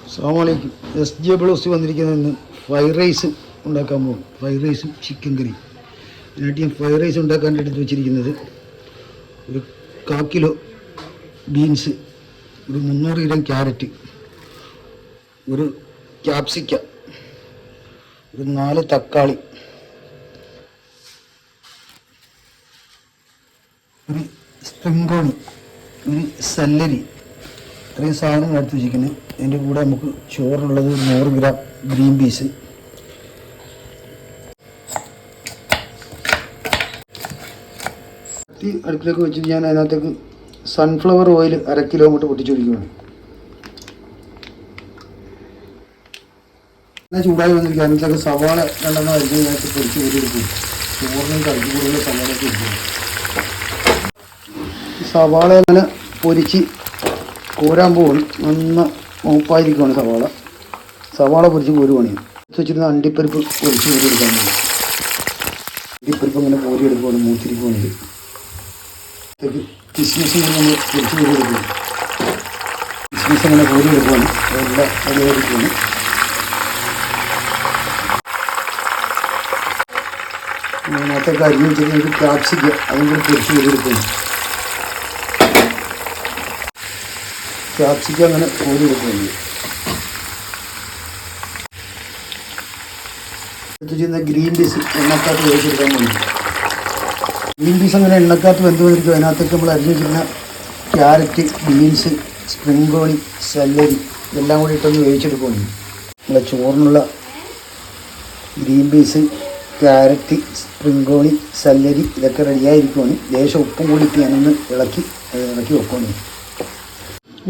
അസ്സലാമലൈക്കും. SJ വന്നിരിക്കുന്നതിന് fried rice ഉണ്ടാക്കാൻ പോകും. ഫ്രൈഡ് റൈസും ചിക്കൻ കറി. അതിനായിട്ട് ഞാൻ ഫ്രൈഡ് റൈസ് ഉണ്ടാക്കാൻ എടുത്ത് വെച്ചിരിക്കുന്നത് ഒരു 1/4 കിലോ ബീൻസ്, ഒരു 300 ഗ്രാം ക്യാരറ്റ്, ഒരു ക്യാപ്സിക്ക, ഒരു 4 തക്കാളി, ഒരു സ്പ്രിംഗ് ഓണിയൻ, ഒരു സെല്ലരി, ഇത്രയും സാധനങ്ങൾ എടുത്ത് വെച്ചിരിക്കുന്നത്. അതിൻ്റെ കൂടെ നമുക്ക് ചോറിനുള്ളത് 100 ഗ്രാം ഗ്രീൻ പീസ്, അടുപ്പിലേക്ക് വെച്ചിട്ട് ഞാൻ അതിനകത്തേക്ക് സൺഫ്ലവർ ഓയിൽ 1/2 കിലോ അങ്ങോട്ട് പൊട്ടിച്ചൊഴിക്കുകയാണ്. എന്നാൽ ചൂടായി വന്നിരിക്കുക. അതിനകത്തേക്ക് സവാള 2 അരിഞ്ഞതിനകത്ത് പൊടിച്ച് കൂട്ടിയെടുക്കും. ചോറിനും കറിക്ക് കൂടുതലുള്ള സവാളയൊക്കെ എടുക്കും. സവാള അങ്ങനെ പൊരിച്ച് കോരാൻ പോവാണ്. നന്ന മൂപ്പായിരിക്കുവാണ് സവാള പൊരിച്ച് കോരുവാണ്. വെച്ചിരുന്ന അണ്ടിപ്പരിപ്പ് പൊരിച്ച് കോരിയെടുക്കാൻ പോകും. അണ്ടിപ്പരിപ്പ് അങ്ങനെ കോരിയെടുക്കുവാണ്, മൂത്തിരിക്കുവാണ്. കിസ്മിസും കൂടി നമ്മൾ പൊരിച്ച് കോരിയെടുക്കും. കിസ്മിസ് അങ്ങനെ കോരിയെടുക്കുവാണ്. അതെല്ലാം റെഡിയായിരിക്കുവാണ്. അതിനകത്തൊക്കെ അരിഞ്ഞ് വെച്ചിട്ട് നമുക്ക് ക്യാപ്സിക്ക അതും കൂടി പൊരിച്ച് കോരിയെടുക്കുന്നു. ക്യാപ്സിക്ക അങ്ങനെ കോരിയെടുക്കുന്നുണ്ട്. എടുത്തുവെച്ചിരുന്ന ഗ്രീൻ പീസ് എണ്ണക്കകത്ത് വേവിച്ചെടുക്കാൻ വേണ്ടി. ഗ്രീൻ പീസ് അങ്ങനെ എണ്ണക്കകത്ത് വെന്ത് വന്നിരിക്കും. അതിനകത്തേക്ക് നമ്മൾ അരിഞ്ഞ് വെച്ചിരുന്ന carrot, beans, spring onion, celery ഇതെല്ലാം കൂടി ഇട്ടൊന്ന് വേവിച്ചെടുക്കുകയാണ്. നമ്മളെ ചോറിനുള്ള green peas, carrot, spring onion, celery ഇതൊക്കെ റെഡിയായിരിക്കുവാണ്. ലേശം ഉപ്പും കൂടി ഇട്ട് ഞാനൊന്ന് ഇളക്കി വെക്കുകയാണ്.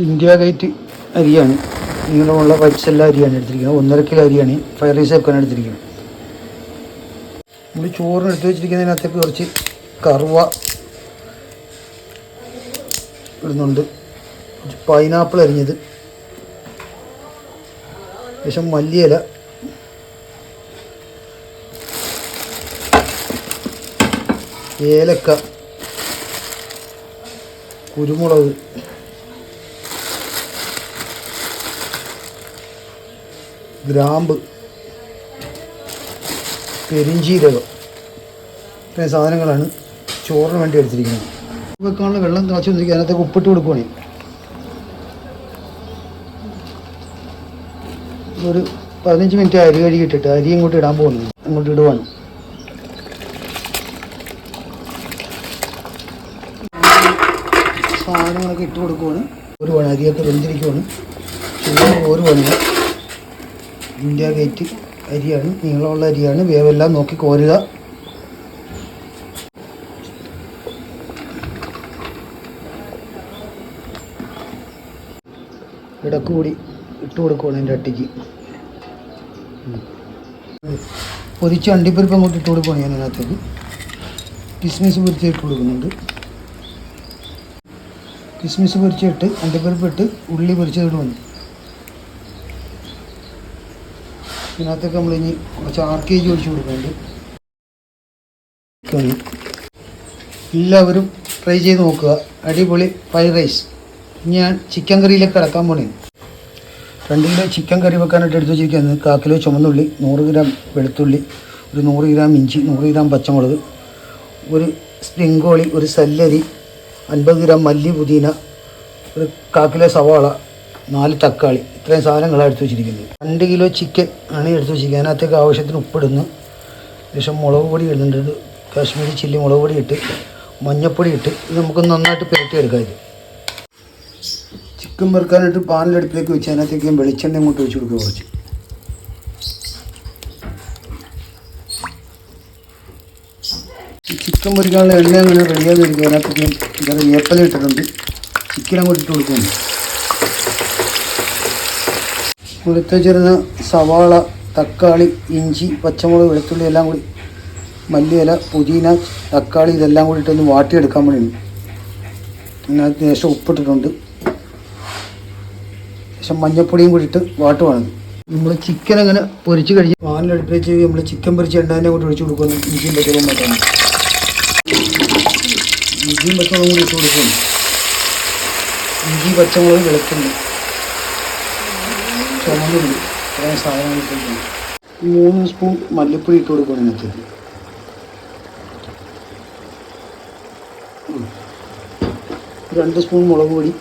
ഇന്ത്യ ഗേറ്റ് അരിയാണ്, നീളമുള്ള വൈറ്റ്സെല്ല അരിയാണ് എടുത്തിരിക്കുന്നത്. 1.5 കിലോ അരിയാണ് ഫ്രൈഡ് റൈസ് വെക്കാൻ എടുത്തിരിക്കുന്നത്. നമ്മൾ ചോറിന് എടുത്ത് വെച്ചിരിക്കുന്നതിനകത്തേക്ക് കുറച്ച് കറുവ ഇടുന്നുണ്ട്, കുറച്ച് പൈനാപ്പിൾ അരിഞ്ഞത്, ശേഷം മല്ലിയില, ഏലക്ക, കുരുമുളക്, ഗ്രാമ്പ്, പെരിഞ്ചീരകം, ഇത്രയും സാധനങ്ങളാണ് ചോറിന് വേണ്ടി എടുത്തിരിക്കുന്നത്. വെക്കാനുള്ള വെള്ളം തിളച്ച് വന്നിരിക്കുക. അതിനകത്തേക്ക് ഉപ്പിട്ട് കൊടുക്കുകയാണ്. ഒരു 15 മിനിറ്റ് അരി കഴുകിയിട്ടിട്ട് അരി ഇങ്ങോട്ട് ഇടാൻ പോകുന്നു. അങ്ങോട്ട് ഇടുവാണ്. സാധനങ്ങളൊക്കെ ഇട്ട് കൊടുക്കുവാണ്. ഒരുപാട് അരിയൊക്കെ വെന്തിരിക്കുവാണ്. ചോറ് ഒരുപാട് ഇന്ത്യ ഗേറ്റ് അരിയാണ്, നീളമുള്ള അരിയാണ്. വേവെല്ലാം നോക്കി കോരുക. ഇടക്ക് കൂടി ഇട്ട് കൊടുക്കുകയാണ് അതിൻ്റെ അട്ടിക്ക്. പൊരിച്ച് അണ്ടിപ്പരിപ്പ് അങ്ങോട്ട് ഇട്ട് കൊടുക്കുകയാണ് ഞാൻ അതിനകത്തേക്ക്. കിസ്മിസ് പൊരിച്ച് ഇട്ട് കൊടുക്കുന്നുണ്ട്. കിസ്മിസ് പൊരിച്ചിട്ട് അണ്ടിപ്പരിപ്പ് ഇട്ട് ഉള്ളി പൊരിച്ചിടുന്നുണ്ട്. ഇതിനകത്തൊക്കെ നമ്മളിനി കുറച്ച് RKG ഒഴിച്ച് കൊടുക്കുന്നുണ്ട്. എല്ലാവരും ട്രൈ ചെയ്ത് നോക്കുക. അടിപൊളി ഫ്രൈഡ് റൈസ്. ഞാൻ ചിക്കൻ കറിയിലേക്ക് കിടക്കാൻ പോണേ. 2 കിലോ ചിക്കൻ കറി വെക്കാനായിട്ട് എടുത്ത് വെച്ചിരിക്കുന്നത് 1/4 കിലോ ചുമന്നുള്ളി, 100 ഗ്രാം വെളുത്തുള്ളി, ഒരു 100 ഗ്രാം ഇഞ്ചി, 100 ഗ്രാം പച്ചമുളക്, ഒരു സ്പ്രിംഗ് ഓണിയൻ, ഒരു സെല്ലരി, 50 ഗ്രാം മല്ലി പുതിന, ഒരു 1/4 കിലോ സവാള, 4 തക്കാളി, ഇത്രയും സാധനങ്ങളാണ് എടുത്ത് വെച്ചിരിക്കുന്നത്. 2 കിലോ ചിക്കൻ ആണ് എടുത്ത് വെച്ചിരിക്കുന്നത്. അതിനകത്തേക്ക് ആവശ്യത്തിന് ഉപ്പിടുന്നു. ശേഷം മുളക് പൊടി ഇടുന്നുണ്ട്. കാശ്മീരി ചില്ലി മുളക് പൊടി ഇട്ട്, മഞ്ഞൾപ്പൊടി ഇട്ട് ഇത് നമുക്ക് നന്നായിട്ട് പുരട്ടിയെടുക്കാം. ഇത് ചിക്കൻ വറുക്കാനായിട്ട് പാനിലടുപ്പിലേക്ക് വെച്ച് അതിനകത്തേക്ക് വെളിച്ചെണ്ണ അങ്ങോട്ട് ഒഴിച്ച് കൊടുക്കുക. കുറച്ച് ചിക്കൻ പൊരിക്കാനുള്ള എണ്ണ അങ്ങനെ റെഡിയാക്കി എടുക്കുക. അതിനകത്തേക്ക് ഇതൊരു വേപ്പില ഇട്ടിട്ടുണ്ട്. ചിക്കൻ അങ്ങോട്ട് ഇട്ട് കൊടുക്കുന്നു. എടുത്ത് വെച്ചിരുന്ന സവാള, തക്കാളി, ഇഞ്ചി, പച്ചമുളക്, വെളുത്തുള്ളി എല്ലാം കൂടി, മല്ലിയില, പുതിന, തക്കാളി ഇതെല്ലാം കൂടി ഇട്ടൊന്ന് വാട്ടിയെടുക്കാൻ വേണ്ടിയാണ്. അതിനകത്ത് ശേഷം ഉപ്പിട്ടിട്ടുണ്ട്. ശേഷം മഞ്ഞൾപ്പൊടിയും കൂടി ഇട്ട് വാട്ടുവാണ്. നമ്മൾ ചിക്കൻ അങ്ങനെ പൊരിച്ച് കഴിഞ്ഞ് പാനിലെടുത്ത് വെച്ച് നമ്മൾ ചിക്കൻ പൊരിച്ച് എണ്ണേനെ കൂടി ഒഴിച്ച് കൊടുക്കുന്നു. ഇഞ്ചിയും പച്ചമുളകും മാത്രമാണ്. ഇഞ്ചിയും പച്ചമുളകും കൂടി ഇട്ട് കൊടുക്കുന്നു. ഇഞ്ചി, പച്ചമുളക്, വെളുത്തുള്ളി ചുമന്നുള്ളി ഇത്രയും സാധനം ഇട്ടിരിക്കുന്നു. 3 സ്പൂൺ മല്ലിപ്പൊടി ഇട്ട് കൊടുക്കണം ഇതിനകത്തേക്ക്. 2 സ്പൂൺ മുളക് പൊടി,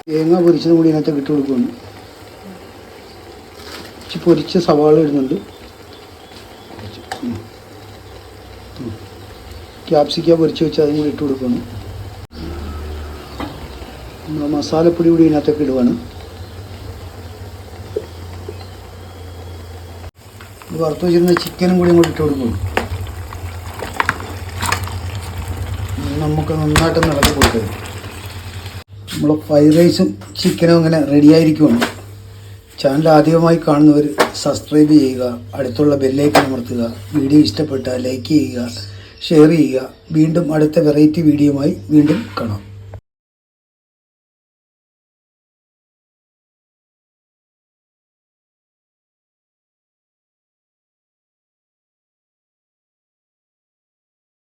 തേങ്ങ പൊരിച്ചതും കൂടി ഇതിനകത്തേക്ക് ഇട്ട് കൊടുക്കുന്നു. പൊരിച്ച സവാള ഇടുന്നുണ്ട്, ക്യാപ്സിക്ക പൊരിച്ച് വെച്ച് അതും കൂടി ഇട്ട് കൊടുക്കുന്നു. നമ്മൾ മസാലപ്പൊടി കൂടി ഇതിനകത്തേക്ക് ഇടുവാണ്. വറുത്ത് വെച്ചിരുന്ന ചിക്കനും കൂടി ഇങ്ങോട്ട് ഇട്ട് കൊടുക്കുന്നു. നമുക്ക് നന്നായിട്ട് ഇളക്കി കൊടുക്കുക. നമ്മൾ ഫ്രൈഡ് റൈസും ചിക്കനും അങ്ങനെ റെഡിയായിരിക്കുവാണ്. ചാനൽ ആദ്യമായി കാണുന്നവർ സബ്സ്ക്രൈബ് ചെയ്യുക, അടുത്തുള്ള ബെല്ലൈക്കൺ അമർത്തുക. വീഡിയോ ഇഷ്ടപ്പെട്ടാൽ ലൈക്ക് ചെയ്യുക, ഷെയർ ചെയ്യുക. വീണ്ടും അടുത്ത വെറൈറ്റി വീഡിയോയുമായി വീണ്ടും കാണാം.